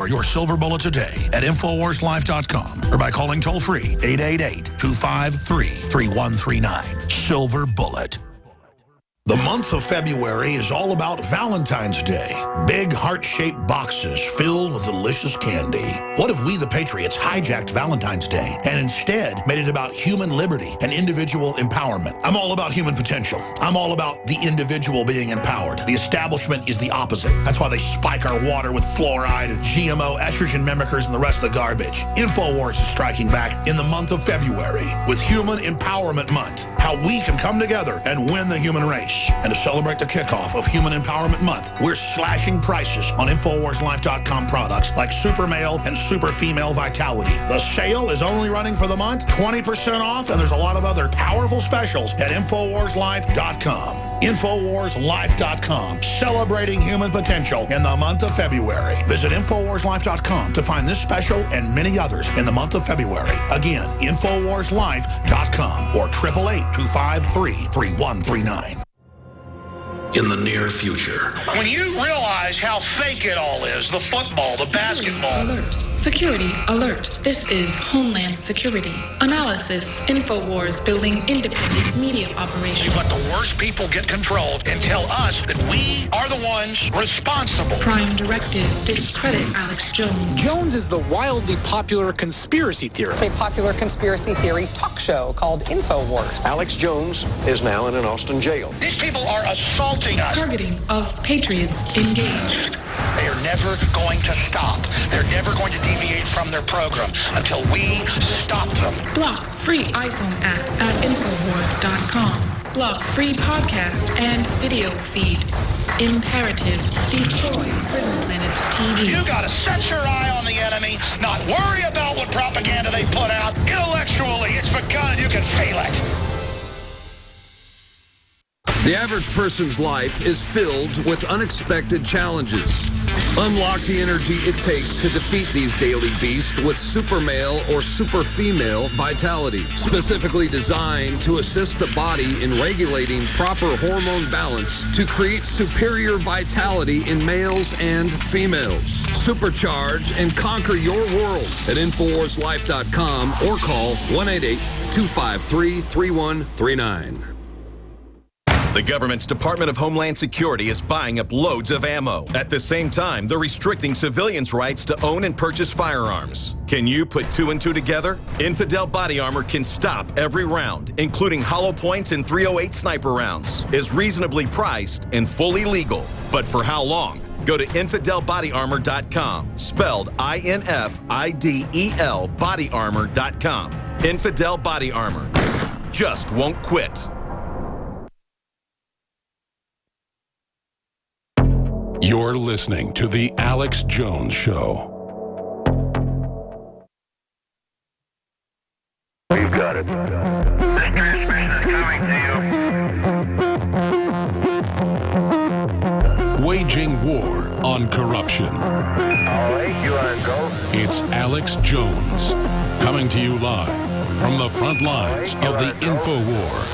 Secure your silver bullet today at InfoWarsLife.com or by calling toll-free 888-253-3139. Silver Bullet. The month of February is all about Valentine's Day. Big heart-shaped boxes filled with delicious candy. What if we, the Patriots, hijacked Valentine's Day and instead made it about human liberty and individual empowerment? I'm all about human potential. I'm all about the individual being empowered. The establishment is the opposite. That's why they spike our water with fluoride and GMO, estrogen mimickers, and the rest of the garbage. InfoWars is striking back in the month of February with Human Empowerment Month. How we can come together and win the human race. And to celebrate the kickoff of Human Empowerment Month, we're slashing prices on InfoWarsLife.com products like Super Male and Super Female Vitality. The sale is only running for the month, 20% off, and there's a lot of other powerful specials at InfoWarsLife.com. InfoWarsLife.com, celebrating human potential in the month of February. Visit InfoWarsLife.com to find this special and many others in the month of February. Again, InfoWarsLife.com or 888-253-3139. In the near future. When you realize how fake it all is, the football, the basketball. Alert. Security alert. This is Homeland Security. Analysis. InfoWars building independent media operation. You let the worst people get control and tell us that we are the ones responsible. Prime directive. Discredit Alex Jones. Jones is the wildly popular conspiracy theorist. A popular conspiracy theory talk show called InfoWars. Alex Jones is now in an Austin jail. These people are assaulting us. Targeting of Patriots engaged. They are never going to stop. They're never going to deviate from their program until we stop them. Block free iPhone app at Infowars.com. Block free podcast and video feed. Imperative. Destroy Prison Planet TV. You gotta set your eye on the enemy, not worry about what propaganda they put out. Intellectually, it's begun. You can feel it. The average person's life is filled with unexpected challenges. Unlock the energy it takes to defeat these daily beasts with Super Male or Super Female Vitality, specifically designed to assist the body in regulating proper hormone balance to create superior vitality in males and females. Supercharge and conquer your world at InfoWarsLife.com or call 1-888-253-3139. The government's Department of Homeland Security is buying up loads of ammo. At the same time, they're restricting civilians' rights to own and purchase firearms. Can you put two and two together? Infidel Body Armor can stop every round, including hollow points and .308 sniper rounds, is reasonably priced and fully legal. But for how long? Go to InfidelBodyArmor.com, spelled INFIDEL bodyarmor.com. Infidel Body Armor. Just won't quit. You're listening to The Alex Jones Show. You got it. This transmission is coming to you. Waging war on corruption. All right, you are go. It's Alex Jones, coming to you live from the front lines of the InfoWar.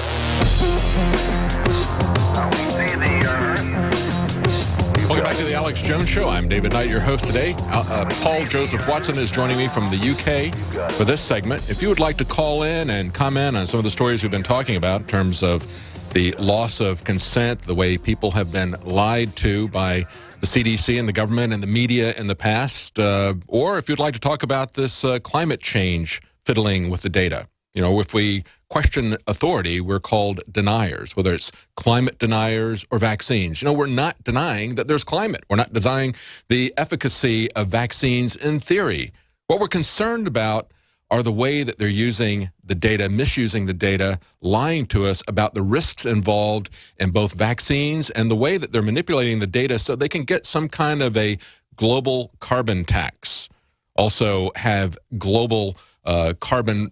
Welcome back to the Alex Jones Show. I'm David Knight, your host today. Paul Joseph Watson is joining me from the UK for this segment. If you would like to call in and comment on some of the stories we've been talking about in terms of the loss of consent, the way people have been lied to by the CDC and the government and the media in the past, or if you'd like to talk about this climate change fiddling with the data. You know, if we question authority, we're called deniers, whether it's climate deniers or vaccines. You know, we're not denying that there's climate. We're not denying the efficacy of vaccines in theory. What we're concerned about are the way that they're using the data, misusing the data, lying to us about the risks involved in both vaccines and the way that they're manipulating the data so they can get some kind of a global carbon tax. Also have global carbon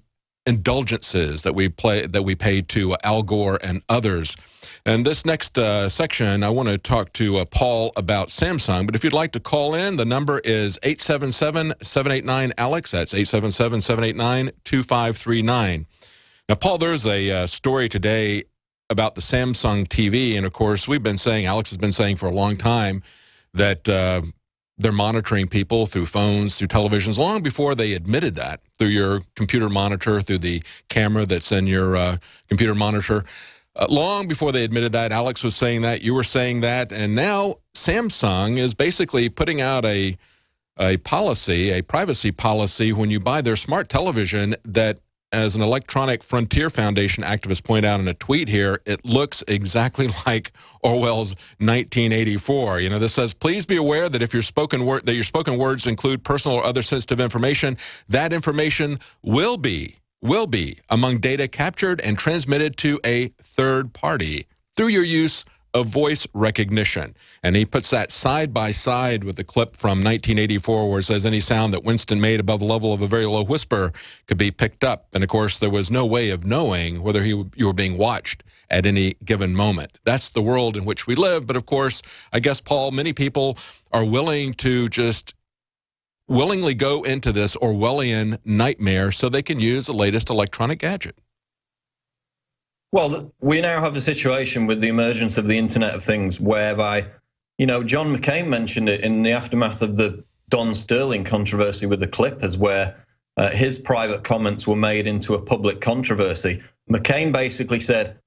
indulgences that we pay to Al Gore and others. And this next section, I want to talk to Paul about Samsung. But if you'd like to call in, the number is 877-789-ALEX. That's 877-789-2539. Now, Paul, there's a story today about the Samsung TV. And, of course, we've been saying, Alex has been saying for a long time, that they're monitoring people through phones, through televisions, long before they admitted that, through your computer monitor, through the camera that's in your computer monitor. Long before they admitted that, Alex was saying that, you were saying that, and now Samsung is basically putting out a policy, a privacy policy, when you buy their smart television that, as an Electronic Frontier Foundation activist pointed out in a tweet here, it looks exactly like Orwell's 1984. You know, this says, please be aware that if your spoken words include personal or other sensitive information, that information will be among data captured and transmitted to a third party through your use of voice recognition. And he puts that side by side with the clip from 1984 where it says any sound that Winston made above the level of a very low whisper could be picked up. And of course, there was no way of knowing whether you were being watched at any given moment. That's the world in which we live. But of course, I guess, Paul, many people are willing to just willingly go into this Orwellian nightmare so they can use the latest electronic gadget. Well, we now have a situation with the emergence of the Internet of Things whereby, you know, John McCain mentioned it in the aftermath of the Don Sterling controversy with the Clippers, where his private comments were made into a public controversy. McCain basically said,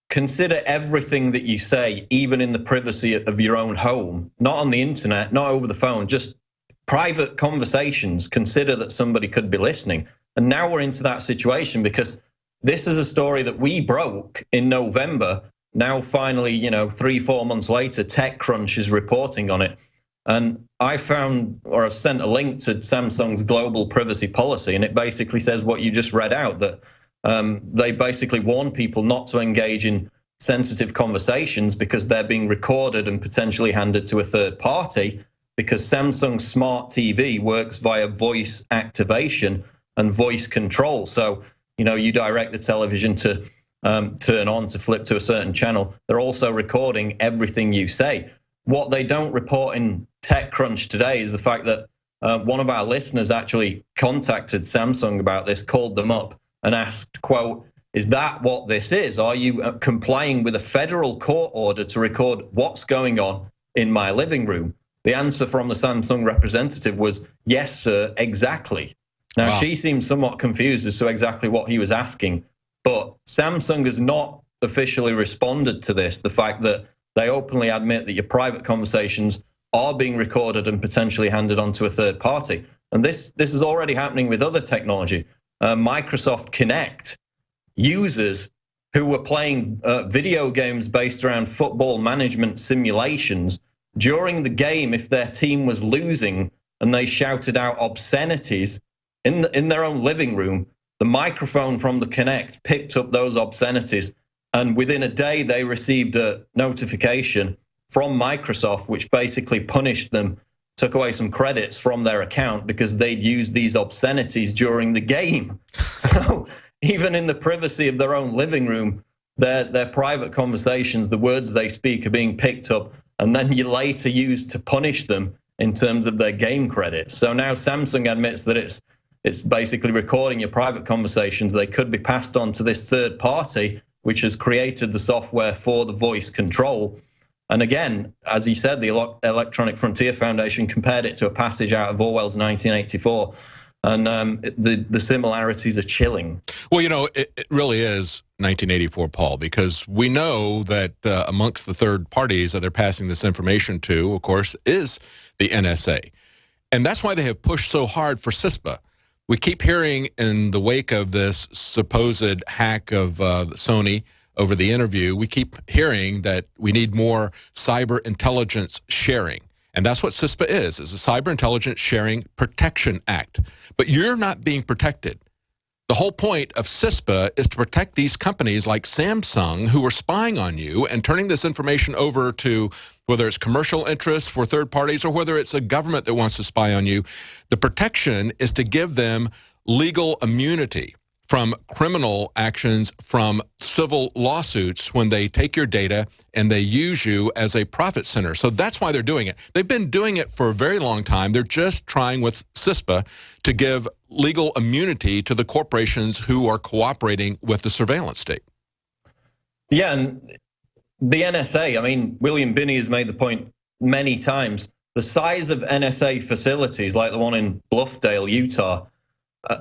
consider everything that you say, even in the privacy of your own home, not on the internet, not over the phone, just private conversations. Consider that somebody could be listening. And now we're into that situation because this is a story that we broke in November. Now, finally, you know, 3-4 months later, TechCrunch is reporting on it. And I found, or I sent a link to Samsung's global privacy policy, and it basically says what you just read out, that they basically warn people not to engage in sensitive conversations because they're being recorded and potentially handed to a third party, because Samsung Smart TV works via voice activation and voice control. So, you know, you direct the television to turn on, to flip to a certain channel. They're also recording everything you say. What they don't report in TechCrunch today is the fact that one of our listeners actually contacted Samsung about this, called them up and asked, quote, is that what this is? Are you complying with a federal court order to record what's going on in my living room? The answer from the Samsung representative was, yes, sir, exactly. Now, wow. She seemed somewhat confused as to exactly what he was asking, but Samsung has not officially responded to this, the fact that they openly admit that your private conversations are being recorded and potentially handed on to a third party. And this is already happening with other technology. Microsoft Kinect users who were playing video games based around football management simulations, during the game, if their team was losing and they shouted out obscenities in their own living room, the microphone from the Kinect picked up those obscenities, and within a day they received a notification from Microsoft which basically punished them, took away some credits from their account because they'd used these obscenities during the game. So even in the privacy of their own living room, their private conversations, the words they speak, are being picked up and then you later used to punish them in terms of their game credits. So now Samsung admits that it's basically recording your private conversations. They could be passed on to this third party, which has created the software for the voice control. And again, as he said, the Electronic Frontier Foundation compared it to a passage out of Orwell's 1984. And the similarities are chilling. Well, you know, it really is 1984, Paul, because we know that amongst the third parties that they're passing this information to, of course, is the NSA. And that's why they have pushed so hard for CISPA. We keep hearing in the wake of this supposed hack of Sony over the interview, we keep hearing that we need more cyber intelligence sharing. And that's what CISPA is a Cyber Intelligence Sharing Protection Act. But you're not being protected. The whole point of CISPA is to protect these companies like Samsung who are spying on you and turning this information over to whether it's commercial interests for third parties or whether it's a government that wants to spy on you. The protection is to give them legal immunity from criminal actions, from civil lawsuits when they take your data and they use you as a profit center. So that's why they're doing it. They've been doing it for a very long time. They're just trying with CISPA to give legal immunity to the corporations who are cooperating with the surveillance state. Yeah, and the NSA, I mean, William Binney has made the point many times, the size of NSA facilities, like the one in Bluffdale, Utah,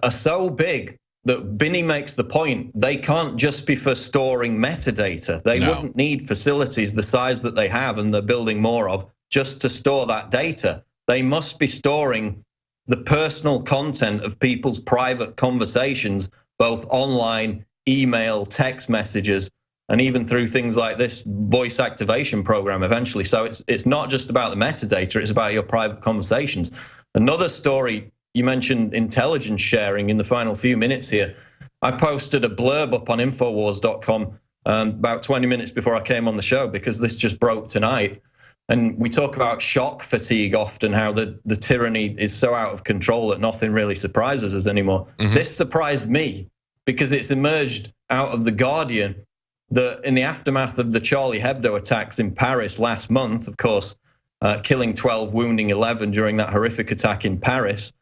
are so big that Binney makes the point they can't just be for storing metadata. They wouldn't need facilities the size that they have and they're building more of just to store that data. They must be storing the personal content of people's private conversations, both online, email, text messages, and even through things like this voice activation program eventually. So it's not just about the metadata, it's about your private conversations. Another story, you mentioned intelligence sharing in the final few minutes here. I posted a blurb up on Infowars.com about 20 minutes before I came on the show because this just broke tonight. And we talk about shock fatigue often, how the tyranny is so out of control that nothing really surprises us anymore. This surprised me because it's emerged out of The Guardian that in the aftermath of the Charlie Hebdo attacks in Paris last month, of course, killing 12, wounding 11 during that horrific attack in Paris,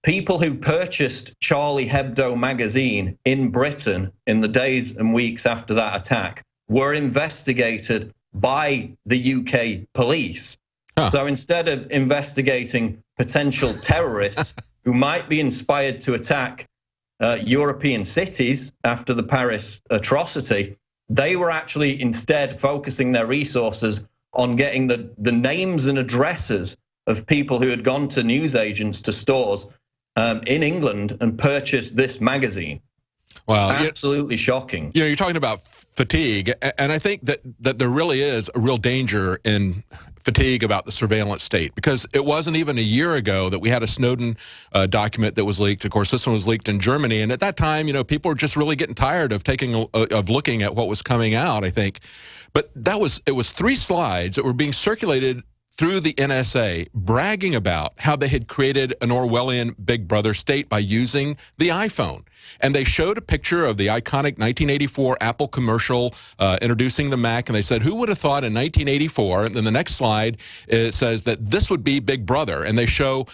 people who purchased Charlie Hebdo magazine in Britain in the days and weeks after that attack were investigated by the UK police. So instead of investigating potential terrorists who might be inspired to attack European cities after the Paris atrocity, they were actually instead focusing their resources on getting the names and addresses of people who had gone to newsagents, to stores in England and purchased this magazine. Wow, absolutely shocking. You know, you're talking about fatigue, and I think that there really is a real danger in fatigue about the surveillance state, because it wasn't even a year ago that we had a Snowden document that was leaked. Of course, this one was leaked in Germany, and at that time, you know, people were just really getting tired of looking at what was coming out, I think. But it was 3 slides that were being circulated through the NSA bragging about how they had created an Orwellian Big Brother state by using the iPhone. And they showed a picture of the iconic 1984 Apple commercial introducing the Mac, and they said, who would have thought in 1984, and then the next slide, it says that this would be Big Brother, and they show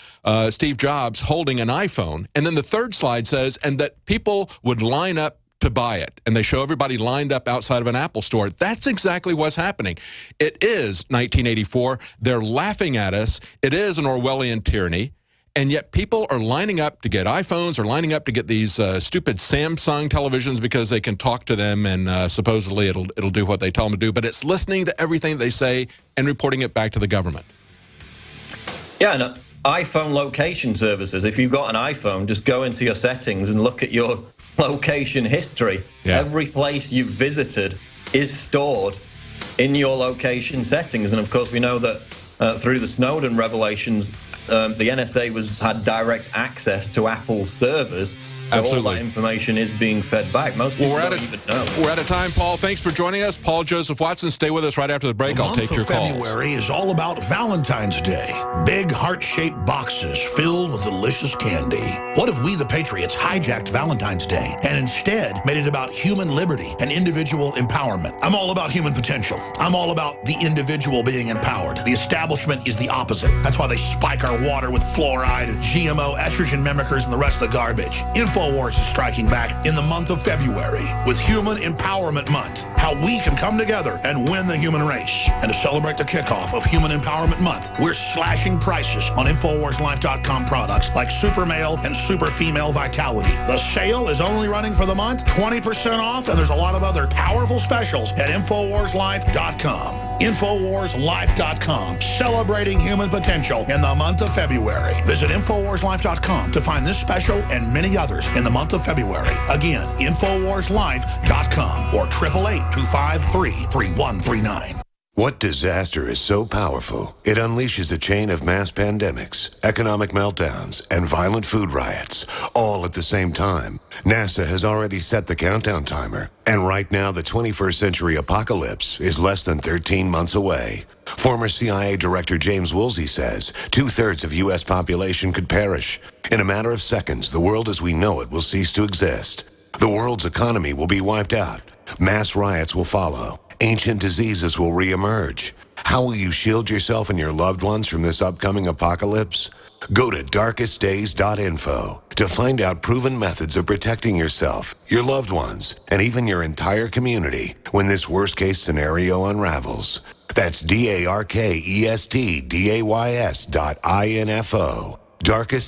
Steve Jobs holding an iPhone. And then the third slide says, and that people would line up to buy it, and they show everybody lined up outside of an Apple store. That's exactly what's happening. It is 1984. They're laughing at us. It is an Orwellian tyranny, and yet people are lining up to get iPhones, or lining up to get these stupid Samsung televisions because they can talk to them, and supposedly it'll do what they tell them to do. But it's listening to everything they say and reporting it back to the government. Yeah, and iPhone location services. If you've got an iPhone, just go into your settings and look at your location history. Yeah. Every place you've visited is stored in your location settings. And of course, we know that through the Snowden revelations, the NSA had direct access to Apple's servers. So all that information is being fed back. Most people don't even know. We're out of time, Paul. Thanks for joining us. Paul Joseph Watson, stay with us right after the break. I'll take your calls. February is all about Valentine's Day. Big heart-shaped boxes filled with delicious candy. What if we, the Patriots, hijacked Valentine's Day and instead made it about human liberty and individual empowerment? I'm all about human potential. I'm all about the individual being empowered. The establishment is the opposite. That's why they spike our water with fluoride and GMO, estrogen mimickers, and the rest of the garbage. InfoWars is striking back in the month of February with Human Empowerment Month. How we can come together and win the human race. And to celebrate the kickoff of Human Empowerment Month, we're slashing prices on InfoWarsLife.com products like Super Male and Super Female Vitality. The sale is only running for the month, 20% off, and there's a lot of other powerful specials at InfoWarsLife.com. InfoWarsLife.com, celebrating human potential in the month of February. Visit InfoWarsLife.com to find this special and many others in the month of February. Again, InfoWarsLife.com or 888-253-3139. What disaster is so powerful it unleashes a chain of mass pandemics, economic meltdowns, and violent food riots, all at the same time? NASA has already set the countdown timer, and right now the 21st century apocalypse is less than 13 months away. Former CIA Director James Woolsey says 2/3 of U.S. population could perish. In a matter of seconds, the world as we know it will cease to exist. The world's economy will be wiped out. Mass riots will follow. Ancient diseases will reemerge. How will you shield yourself and your loved ones from this upcoming apocalypse? Go to darkestdays.info. to find out proven methods of protecting yourself, your loved ones, and even your entire community when this worst-case scenario unravels. That's DARKESTDAYS.info. Darkest